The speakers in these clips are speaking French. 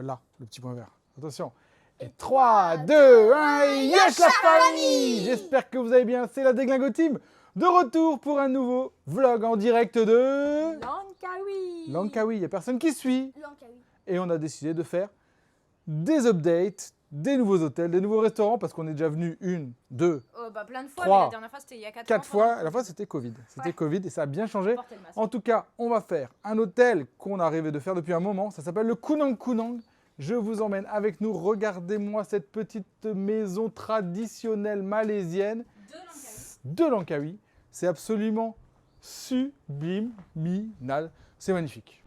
là, le petit point vert. Attention. Et 3, 2, 1, et yes la famille! J'espère que vous allez bien, c'est la Déglingo Team. De retour pour un nouveau vlog en direct de... Langkawi. Langkawi, il n'y a personne qui suit. Langkawi. Et on a décidé de faire des updates, des nouveaux hôtels, des nouveaux restaurants, parce qu'on est déjà venu 1, 2, Plein de fois, 3, mais la dernière fois c'était il y a 4 fois. À la fois c'était Covid. C'était Ouais. Covid et ça a bien changé. Portez le masque. En tout cas, on va faire un hôtel qu'on a rêvé de faire depuis un moment. Ça s'appelle le Kunang Kunang. Je vous emmène avec nous. Regardez-moi cette petite maison traditionnelle malaisienne de Langkawi. C'est absolument subliminal. C'est magnifique.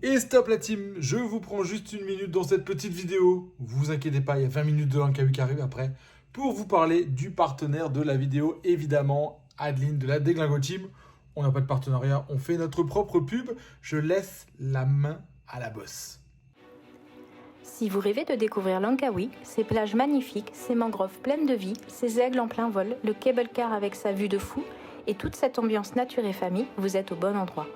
Et stop la team, je vous prends juste une minute dans cette petite vidéo. Vous inquiétez pas, il y a 20 minutes de Langkawi qui arrive après pour vous parler du partenaire de la vidéo, évidemment, Adeline de la Déglingo Team. On n'a pas de partenariat, on fait notre propre pub. Je laisse la main à la bosse. Si vous rêvez de découvrir Langkawi, ses plages magnifiques, ses mangroves pleines de vie, ses aigles en plein vol, le cable car avec sa vue de fou et toute cette ambiance nature et famille, vous êtes au bon endroit.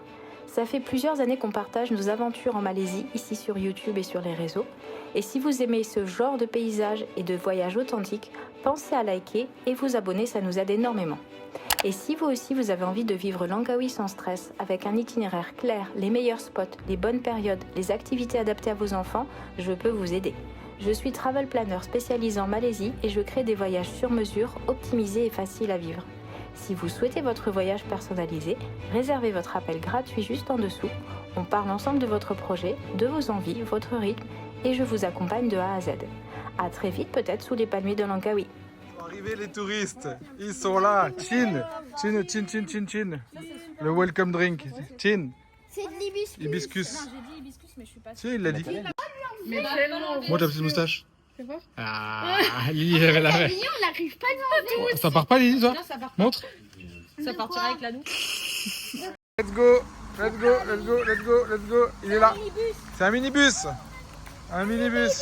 Ça fait plusieurs années qu'on partage nos aventures en Malaisie, ici sur YouTube et sur les réseaux. Et si vous aimez ce genre de paysage et de voyage authentique, pensez à liker et vous abonner, ça nous aide énormément. Et si vous aussi vous avez envie de vivre Langkawi sans stress, avec un itinéraire clair, les meilleurs spots, les bonnes périodes, les activités adaptées à vos enfants, je peux vous aider. Je suis travel planner spécialisé en Malaisie et je crée des voyages sur mesure, optimisés et faciles à vivre. Si vous souhaitez votre voyage personnalisé, réservez votre appel gratuit juste en dessous. On parle ensemble de votre projet, de vos envies, votre rythme et je vous accompagne de A à Z. À très vite peut-être sous les palmiers de Langkawi. Ils sont arrivés les touristes, ils sont là. Chin, chin, chin, chin, chin, chin. Le welcome drink. Chin, C'est de l'hibiscus. hibiscus. Non, j'ai dit hibiscus, mais je suis pas Si, il l'a dit. Mais tellement. Moi, ta petite moustache. C'est quoi? Ah, Lily, elle a fait. On n'arrive pas à Ça part pas, Lily, toi? Non, ça part. Montre. Ça partira avec la douche. Let's go, let's go, let's go, let's go, let's go. Il est là. C'est un minibus. Un minibus.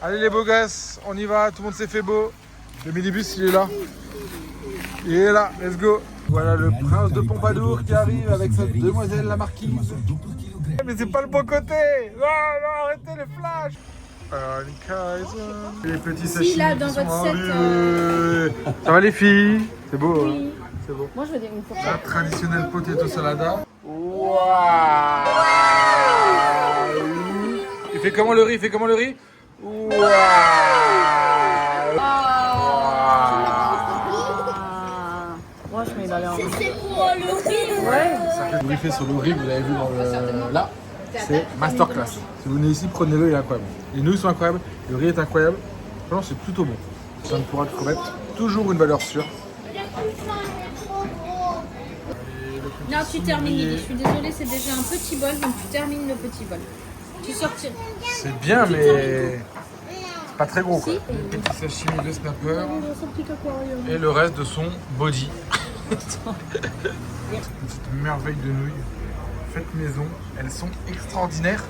Allez les beaux gosses, on y va, tout le monde s'est fait beau. Le minibus, il est là. Il est là, let's go. Voilà le prince de Pompadour qui arrive avec sa demoiselle la marquise. Mais c'est pas le bon côté. Non, non, arrêtez les flashs. Les petits sachets. là, dans qui sont votre set, arrivés. Ça va les filles? C'est beau, Oui. hein? C'est beau. Moi, je veux des une fourchette. La traditionnelle potato salada. Waouh! Il fait comment le riz? Il fait comment le riz? Waouh! Moi, je mets dans les C'est pour le riz. Ouais. Ça fait briefer sur le riz, vous l'avez vu dans le... là. C'est masterclass. Si vous venez ici, prenez-le, il est incroyable. Les nouilles sont incroyables, le riz est incroyable. Franchement, c'est plutôt bon. Ça ne pourra de crevettes, toujours une valeur sûre. Non, tu termines, Lily. Je suis désolée, c'est déjà un petit bol, donc tu termines le petit bol. Tu sortiras. C'est bien, mais c'est pas très gros, quoi. Les petits sashimi de snapper et le reste de son body. Une petite merveille de nouilles faites maison. Elles sont extraordinaires.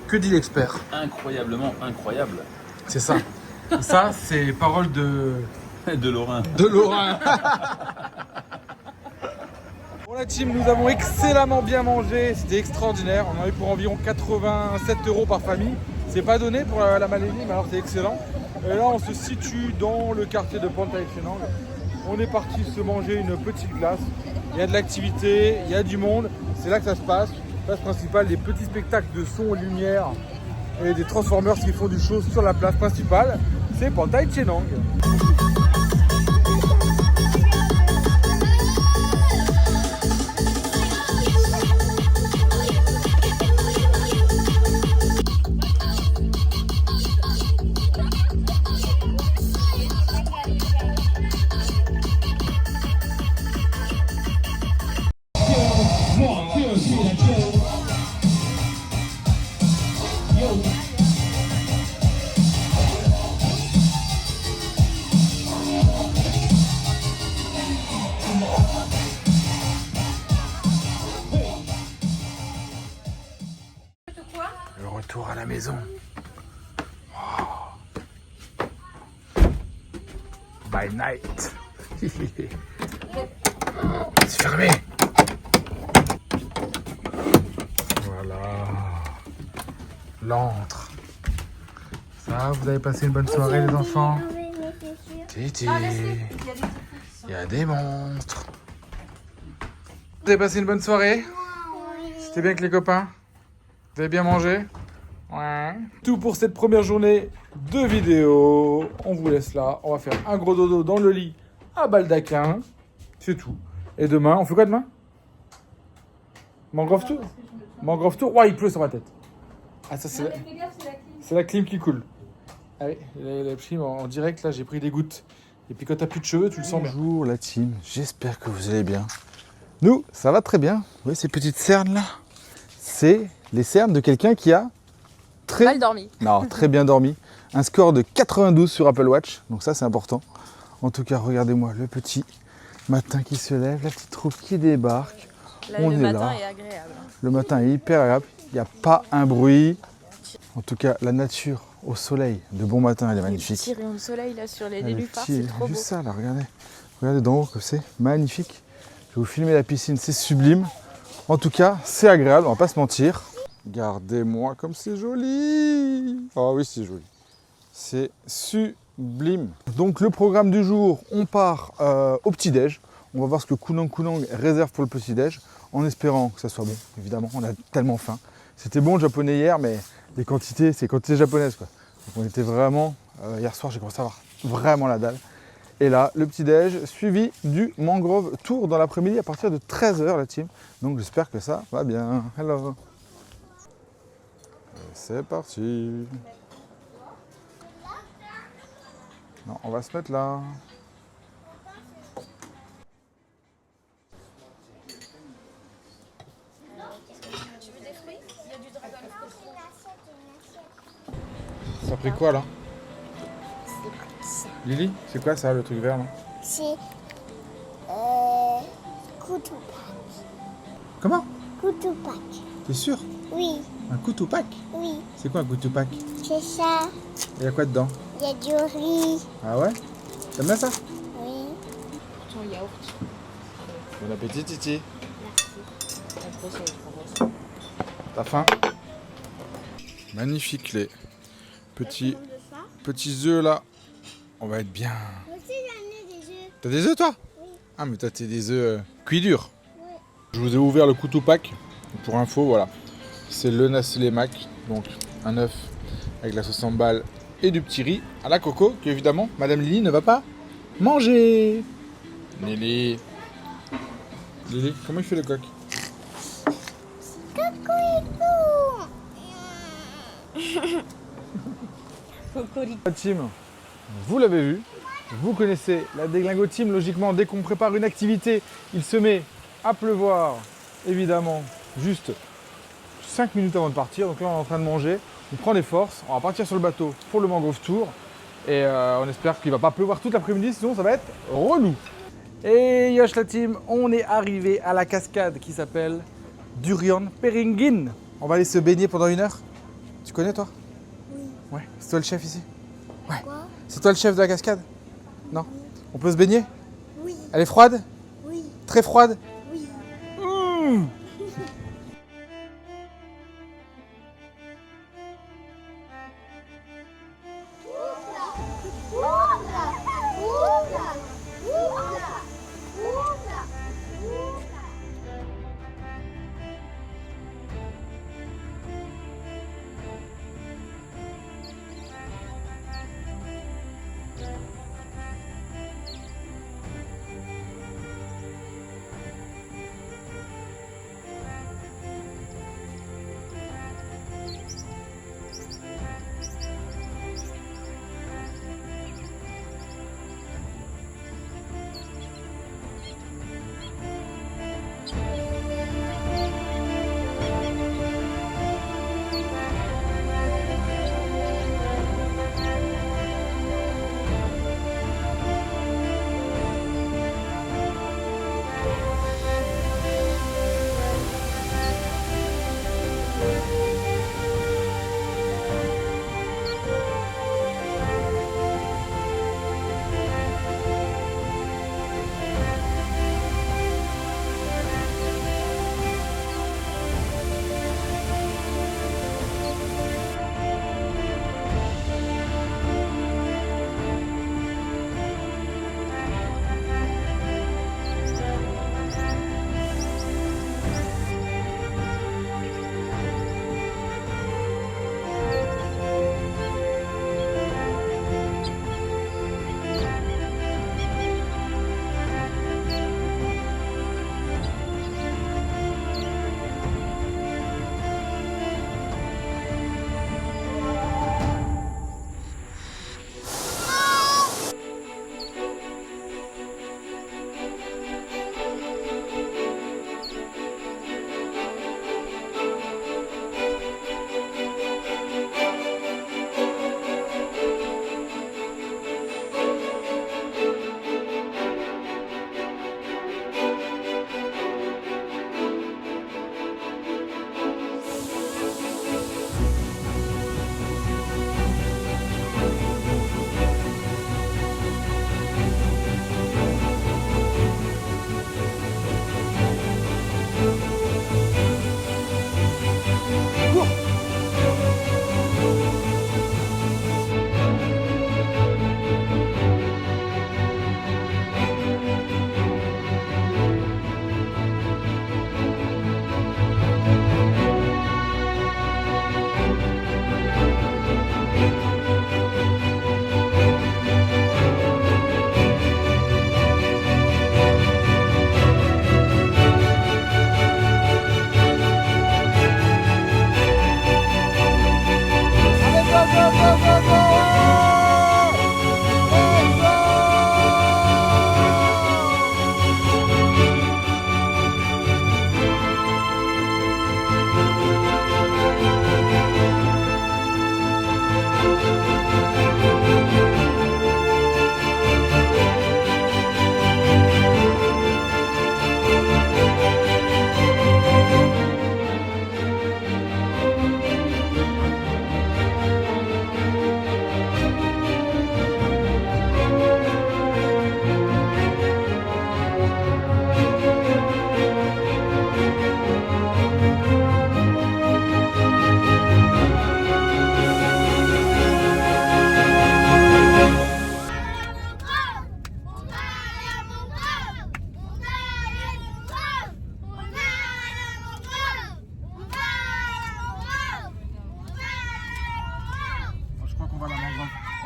Que dit l'expert? Incroyablement incroyable. C'est ça. Ça, c'est paroles de Lorrain. De Lorrain. Bon la team, nous avons excellemment bien mangé, c'était extraordinaire. On en a eu pour environ 87 € par famille. C'est pas donné pour la Malaisie, mais alors c'est excellent. Et là on se situe dans le quartier de Pantai Chenang. On est parti se manger une petite glace. Il y a de l'activité, il y a du monde. C'est là que ça se passe. Place principale, des petits spectacles de son et lumière et des Transformers qui font du show sur la place principale. C'est Pantai Chenang. à la maison. Oh. By night. C'est fermé. Voilà. L'antre. Ça, vous avez passé une bonne soirée, les enfants? Titi. Il y a des monstres. Vous avez passé une bonne soirée? C'était bien avec les copains? Vous avez bien mangé? Ouais. Tout pour cette première journée de vidéo. On vous laisse là. On va faire un gros dodo dans le lit à baldaquin. C'est tout. Et demain, on fait quoi demain? Mangrove Tour? Mangrove Tour? Ouais, il pleut sur ma tête. Ah, ça, c'est la clim qui coule. Allez, la clim en direct, là, j'ai pris des gouttes. Et puis quand t'as plus de cheveux, tu le sens bien. Bonjour la team, j'espère que vous allez bien. Nous, ça va très bien. Vous voyez ces petites cernes là? C'est les cernes de quelqu'un qui a Mal dormi. Non, très bien dormi. Un score de 92 sur Apple Watch, donc ça c'est important. En tout cas, regardez-moi le petit matin qui se lève, la petite troupe qui débarque. Là, On le est matin là. est agréable. Le matin est hyper agréable, il n'y a pas un bruit. En tout cas, la nature au soleil de bon matin, elle est magnifique. Les petits rayons de soleil là sur les Ah, nénuphars, le c'est trop beau. juste ça là, regardez. Regardez d'en haut que c'est magnifique. Je vais vous filmer la piscine, c'est sublime. En tout cas, c'est agréable, on va pas se mentir. Regardez-moi comme c'est joli. Oh oui, c'est joli. C'est sublime. Donc le programme du jour, on part au petit-déj. On va voir ce que Kunang réserve pour le petit-déj, en espérant que ça soit bon. Évidemment, on a tellement faim. C'était bon le japonais hier, mais les quantités, c'est quantités japonaises quoi. Donc on était vraiment, hier soir j'ai commencé à avoir vraiment la dalle. Et là, le petit-déj suivi du Mangrove Tour dans l'après-midi à partir de 13h la team. Donc j'espère que ça va bien. Hello. C'est parti. Non, on va se mettre là. Ça a pris quoi là? Lily, c'est quoi ça, le truc vert là? C'est Kutupak. Comment? Kutupak. T'es sûr? Oui, Un kutupak? oui, C'est quoi un kutupak? c'est ça. Il y a quoi dedans? Il y a du riz. Ah ouais? T'aimes bien ça? Oui. Ton yaourt. Bon appétit Titi. T'as faim? Magnifique les petits œufs là. On va être bien. Moi aussi j'en ai des œufs. T'as des œufs toi? Oui. Ah mais toi t'as des œufs cuits durs. Oui. Je vous ai ouvert le kutupak. Pour info, voilà. C'est le Nestlé Mac. Donc un œuf avec la sauce sambal et du petit riz à la coco que évidemment Madame Lily ne va pas manger. Lily. Lily, comment il fait le coq? La team, vous l'avez vu, vous connaissez la Déglingo Team. Logiquement, dès qu'on prépare une activité, il se met à pleuvoir, évidemment, juste 5 minutes avant de partir. Donc là, on est en train de manger, on prend des forces, on va partir sur le bateau pour le Mangrove Tour. Et on espère qu'il ne va pas pleuvoir toute l'après-midi, sinon ça va être relou. Et Yosh la team, on est arrivé à la cascade qui s'appelle Durian Peringin. On va aller se baigner pendant 1 heure. Tu connais toi? Oui. Ouais, c'est toi le chef ici? Ouais. Quoi? C'est toi le chef de la cascade? Non? On peut se baigner? Oui, Elle est froide? oui, Très froide? oui. Mmh.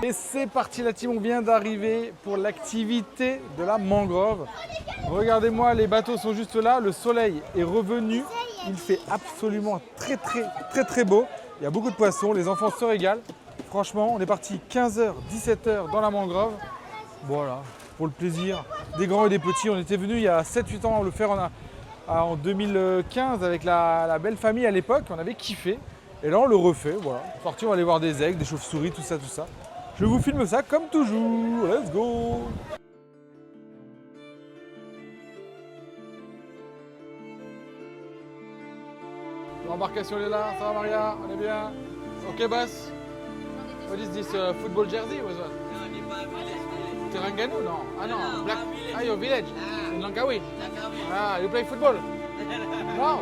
Et c'est parti la team, on vient d'arriver pour l'activité de la mangrove. Regardez-moi, les bateaux sont juste là, le soleil est revenu. Il fait absolument très beau. Il y a beaucoup de poissons, les enfants se régalent. Franchement, on est parti 15h, 17h dans la mangrove. Voilà, pour le plaisir des grands et des petits. On était venus il y a 7-8 ans le faire en 2015 avec la belle famille à l'époque. On avait kiffé. Et là, on le refait. Voilà, parti, on va aller voir des aigles, des chauves-souris, tout ça. Je vous filme ça comme toujours. Let's go! L'embarcation est là, ça va Maria? On est bien? Ok boss? What is this football jersey? Was that? Terengganu? No. Ah no, Black. Ah, your village? In Langkawi? Ah, you play football? No?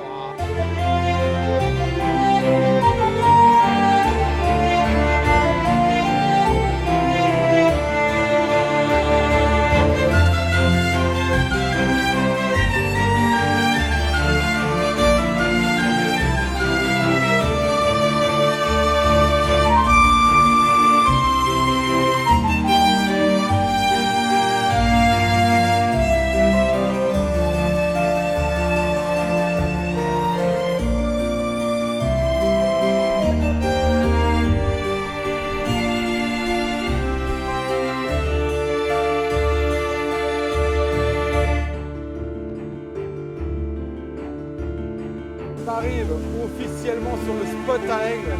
On arrive officiellement sur le spot à aigle.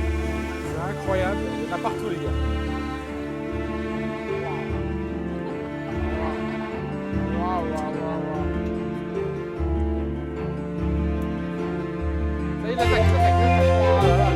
C'est incroyable, il y en a partout les gars. Waouh. Ça y est, il attaque. Oh là là,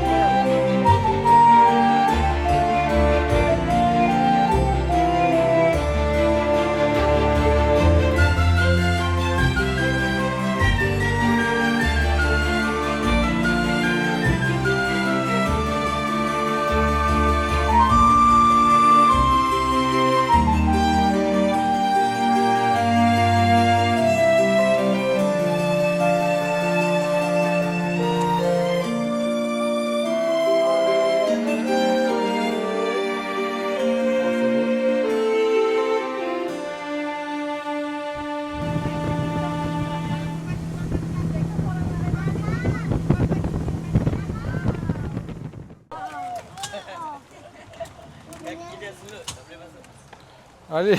allez.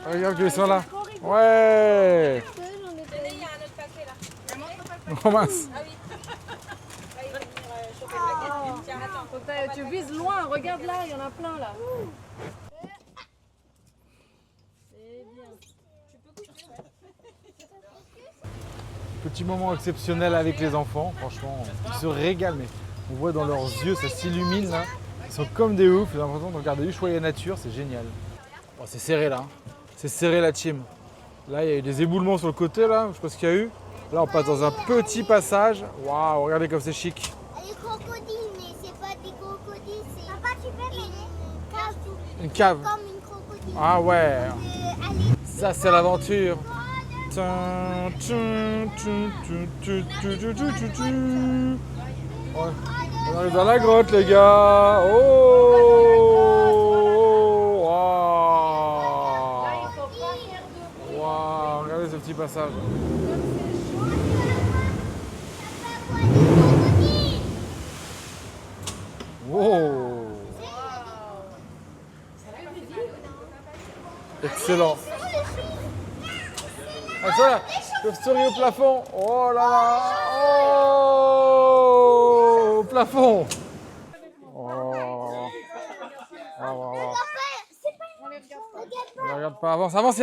Regarde qu'ils sont là. Ouais. Oh mince. Tu vises loin, regarde là, il y en a plein là. Petit moment exceptionnel avec les enfants, franchement, ils se régalent, mais on voit dans leurs yeux, ça s'illumine là. Ils sont comme des oufs, j'ai l'impression de regarder Ushuaïa Nature, c'est génial. Bon, c'est serré là, c'est serré la team. Là, il y a eu des éboulements sur le côté là, je sais pas ce qu'il y a eu. Là, on passe dans un petit passage. Waouh, regardez comme c'est chic. Les crocodiles, mais c'est pas des crocodiles, c'est... Papa, tu peux une cave. Une cave. Comme une crocodile. Ah ouais, Allez. ça c'est l'aventure. Ouais. On est dans la grotte les gars. Oh, waouh, regardez ce petit passage. Wow. Excellent. Ah ça là, chauve-souris au plafond. Oh là là. Oh, au plafond. Oh. On regarde pas. Avance. Avance.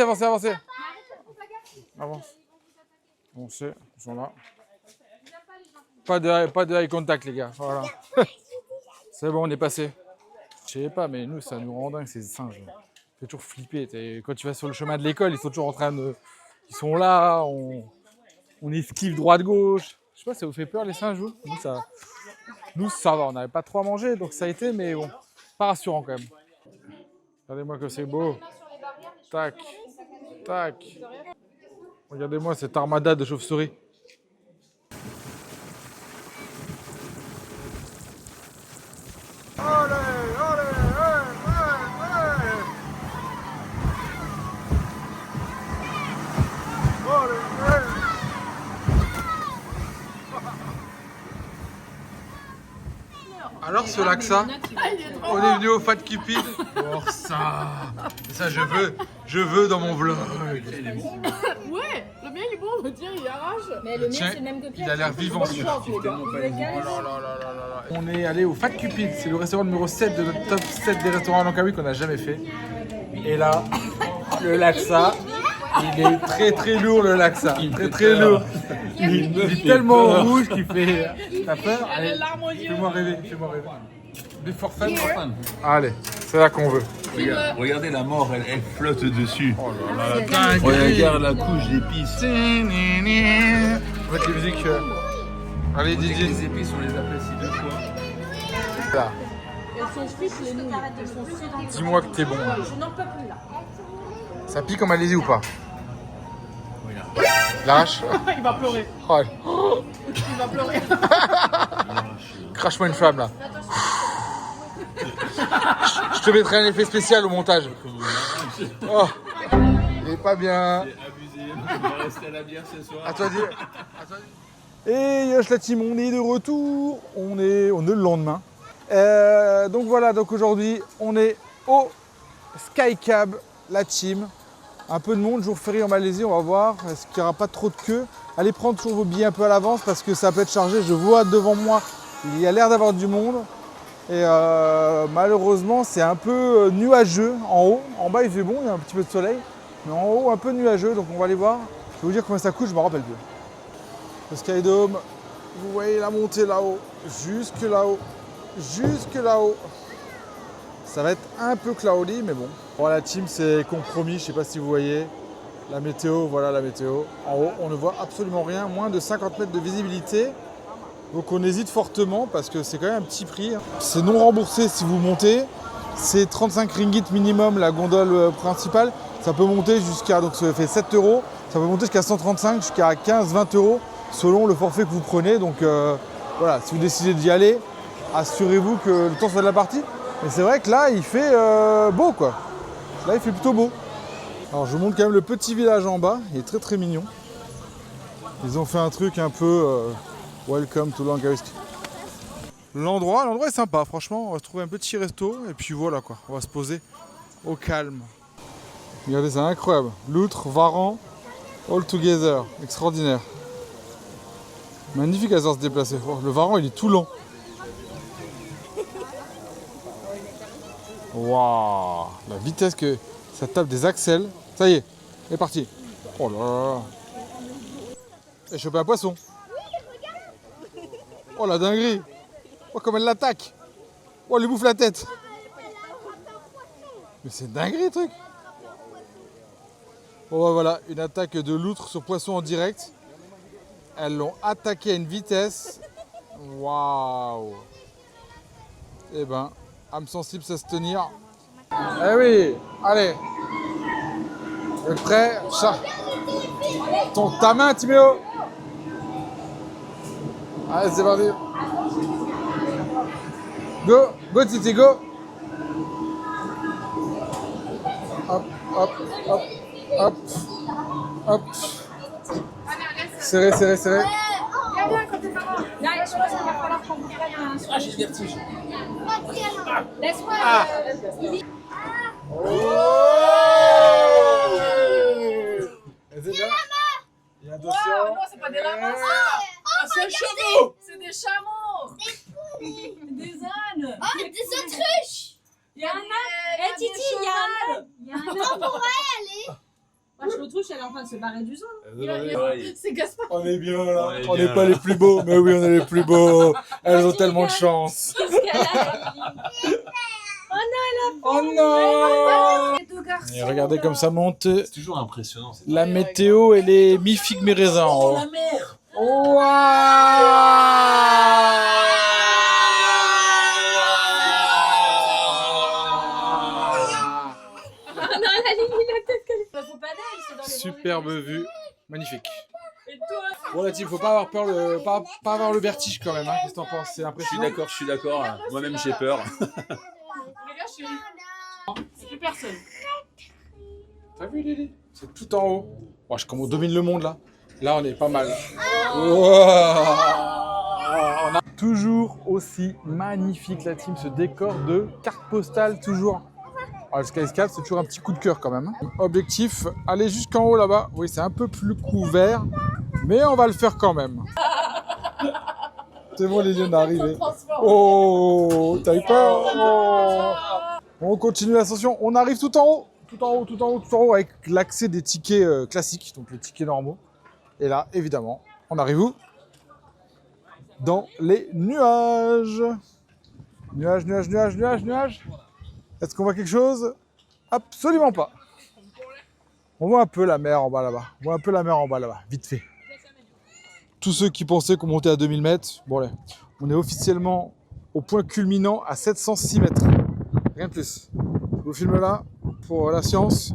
On sait, ils sont là. Pas de eye contact les gars. Voilà. C'est bon, on est passé. Je sais pas, mais nous, ça nous rend dingue ces singes. Ça fait toujours flipper. Quand tu vas sur le chemin de l'école, ils sont toujours en train de... Ils sont là, on esquive droite-gauche. Je sais pas, ça vous fait peur les singes, vous? Nous, ça va, on n'avait pas trop à manger, donc ça a été, mais bon, pas rassurant quand même. Regardez-moi que c'est beau. Tac, tac. Regardez-moi cette armada de chauves-souris. Alors ce Laksa, on est venu au Fat Cupid pour ça. Ça je veux dans mon vlog. Ouais, le mien il est bon, on va dire, il arrache. Mais le mien, Tiens, c'est le même que Pierre. il a l'air vivant celui-là. On est allé au Fat Cupid, c'est le restaurant numéro 7 de notre top 7 des restaurants à Langkawi qu'on n'a jamais fait. Et là, le Laksa, il est très très lourd le Laksa, très lourd. Il est tellement rouge qu'il fait... T'as peur? Allez, fais-moi rêver. Before fun. Allez, c'est là qu'on veut. Regardez la mort, elle flotte dessus. Oh là là, Regarde la couche d'épices. On va mettre les musiques. Allez, DJ. Les épices, on les apprécie 2 fois. Là. Elles sont frites, les nouilles. Elles sont frites. Dis-moi que t'es bon. Je n'en peux plus là. Ça pique en Malaisie ou pas? Lâche. Il va pleurer. Oh, Il va pleurer. crache-moi une flamme là. Je te mettrai un effet spécial au montage. Oh, il est pas bien. C'est abusé. On va rester à la bière ce soir. À toi de dire. Et Yosh la team, on est de retour. On est le lendemain. Donc voilà, donc aujourd'hui on est au Skycab, la team. Un peu de monde, jour férié en Malaisie, on va voir. Est-ce qu'il n'y aura pas trop de queue? Allez prendre toujours vos billets un peu à l'avance parce que ça peut être chargé. Je vois devant moi, il y a l'air d'avoir du monde. Et malheureusement, c'est un peu nuageux en haut. En bas, il fait bon, il y a un petit peu de soleil. Mais en haut, un peu nuageux, donc on va aller voir. Je vais vous dire combien ça coûte, je ne me rappelle plus. Le Skydome, vous voyez la montée là-haut, jusque là-haut, Ça va être un peu cloudy, mais bon. Bon, la team, c'est compromis, je ne sais pas si vous voyez. La météo, voilà la météo. En haut, on ne voit absolument rien, moins de 50 mètres de visibilité. Donc on hésite fortement parce que c'est quand même un petit prix. C'est non remboursé si vous montez. C'est 35 ringgit minimum la gondole principale. Ça peut monter jusqu'à, donc ça fait 7 €. Ça peut monter jusqu'à 135, jusqu'à 15-20 € selon le forfait que vous prenez. Donc voilà, si vous décidez d'y aller, assurez-vous que le temps soit de la partie. Mais c'est vrai que là, il fait beau quoi. Là, il fait plutôt beau. Alors je vous montre quand même le petit village en bas. Il est très très mignon. Ils ont fait un truc un peu... Welcome to Langkawi. L'endroit est sympa, franchement. On va se trouver un petit resto et puis voilà quoi. On va se poser au calme. Regardez, c'est incroyable. Loutre, Varan, all together. Extraordinaire. Magnifique à se déplacer. Oh, le Varan, il est tout lent. Waouh, la vitesse que ça tape des axelles. Ça y est, elle est parti. Oh là là. Elle a chopé un poisson. Oh la dinguerie. Oh comme elle l'attaque. Oh elle lui bouffe la tête. Mais c'est dinguerie le truc. Bon bah voilà, une attaque de loutre sur poisson en direct. Elles l'ont attaqué à une vitesse. Waouh. Eh ben, âme sensible, ça se tenir. Eh oui, allez. Vous êtes prêts? Ta main, Timéo. Allez, c'est parti. Go Titi, go. Hop. Serré. Ah, j'ai le vertige. Laisse-moi. Et attention. Non, c'est pas des lamas, c'est un chameau. C'est des chameaux. Des ânes. Oh, des autruches. Il y a un âne. Eh Titi, il y a un âne. Il y a un âne. On pourrait y aller. Wesh, l'autruche, elle est en train de se barrer du zoo. C'est Gaspard. On est bien là. On est On bien, n'est pas là. les plus beaux, mais oui, on est les plus beaux. Elles ont tellement de chance. Qu'est-ce qu'elle a, la fille? Oh non. Les deux garçons. Et regardez comme ça monte. C'est toujours impressionnant. C'est La météo, elle est mi-figue, mi-raisin en haut. la mer. Ah non, la ligne, la tête qu'elle est. Faut pas d'elle, c'est dans les Superbe vue, magnifique. Et toi? Bon la team, faut pas avoir peur, pas avoir le vertige quand même. Hein. Qu'est-ce que t'en penses? C'est Je suis impressionnant. d'accord. Moi-même, j'ai peur. Regarde, chérie. Il n'y a plus personne. T'as vu Lily? C'est tout en haut. Oh, comme on domine le monde là. Là on est pas mal. Wow. On a Toujours aussi magnifique la team, ce décor de carte postale toujours. Le Skyscale, c'est toujours un petit coup de cœur quand même. Objectif, aller jusqu'en haut là-bas. Oui, c'est un peu plus couvert, mais on va le faire quand même. C'est bon, les lions arrivés. Oh, t'as eu peur? Oh. On continue l'ascension. On arrive tout en haut, avec l'accès des tickets classiques, donc les tickets normaux. Et là, évidemment, on arrive où? Dans les nuages. Nuages. Est-ce qu'on voit quelque chose? Absolument pas. On voit un peu la mer en bas là-bas. Vite fait. Tous ceux qui pensaient qu'on montait à 2000 mètres, bon allez, on est officiellement au point culminant à 706 mètres. Rien de plus. Je vous filme là pour la science.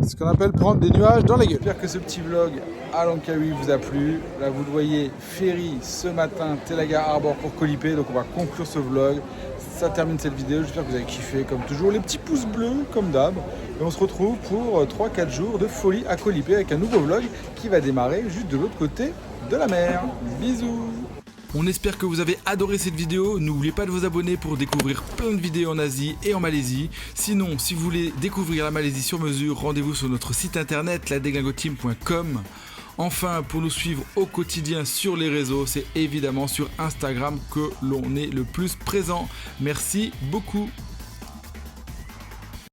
Ce qu'on appelle prendre des nuages dans la gueule. J'espère que ce petit vlog à Langkawi vous a plu. Là vous le voyez, ferry ce matin, Telaga Harbor pour Koh Lipe. Donc on va conclure ce vlog. Ça termine cette vidéo. J'espère que vous avez kiffé comme toujours. Les petits pouces bleus comme d'hab. Et on se retrouve pour 3-4 jours de folie à Koh Lipe avec un nouveau vlog qui va démarrer juste de l'autre côté de la mer. Bisous. On espère que vous avez adoré cette vidéo. N'oubliez pas de vous abonner pour découvrir plein de vidéos en Asie et en Malaisie. Sinon, si vous voulez découvrir la Malaisie sur mesure, rendez-vous sur notre site internet ladeglingoteam.com. Enfin, pour nous suivre au quotidien sur les réseaux, c'est évidemment sur Instagram que l'on est le plus présent. Merci beaucoup.